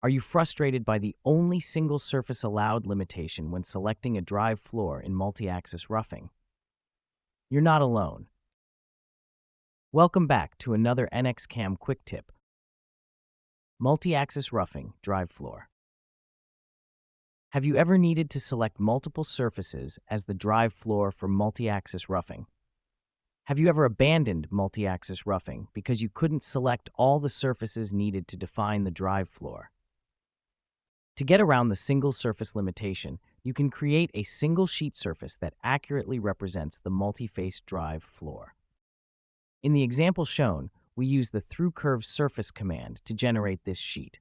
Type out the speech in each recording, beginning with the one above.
Are you frustrated by the only single surface allowed limitation when selecting a drive floor in multi-axis roughing? You're not alone. Welcome back to another NXCam quick tip. Multi-axis roughing drive floor. Have you ever needed to select multiple surfaces as the drive floor for multi-axis roughing? Have you ever abandoned multi-axis roughing because you couldn't select all the surfaces needed to define the drive floor? To get around the single surface limitation, you can create a single sheet surface that accurately represents the multi-face drive floor. In the example shown, we use the through-curve surface command to generate this sheet.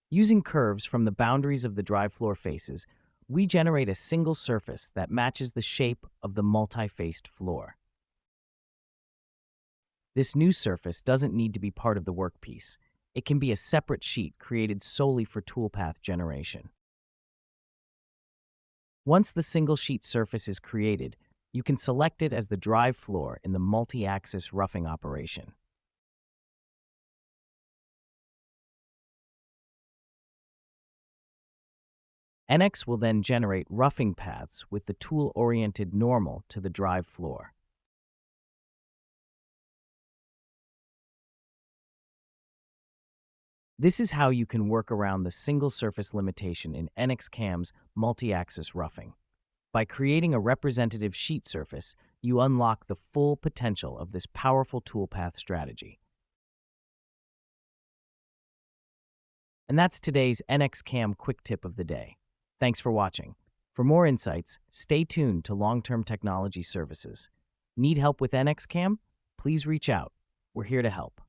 Using curves from the boundaries of the drive floor faces, we generate a single surface that matches the shape of the multi-faced floor. This new surface doesn't need to be part of the workpiece. It can be a separate sheet created solely for toolpath generation. Once the single sheet surface is created, you can select it as the drive floor in the multi-axis roughing operation. NX will then generate roughing paths with the tool-oriented normal to the drive floor. This is how you can work around the single surface limitation in NXCam's multi-axis roughing. By creating a representative sheet surface, you unlock the full potential of this powerful toolpath strategy. And that's today's NXCam quick tip of the day. Thanks for watching. For more insights, stay tuned to long-term technology services. Need help with NXCam? Please reach out. We're here to help.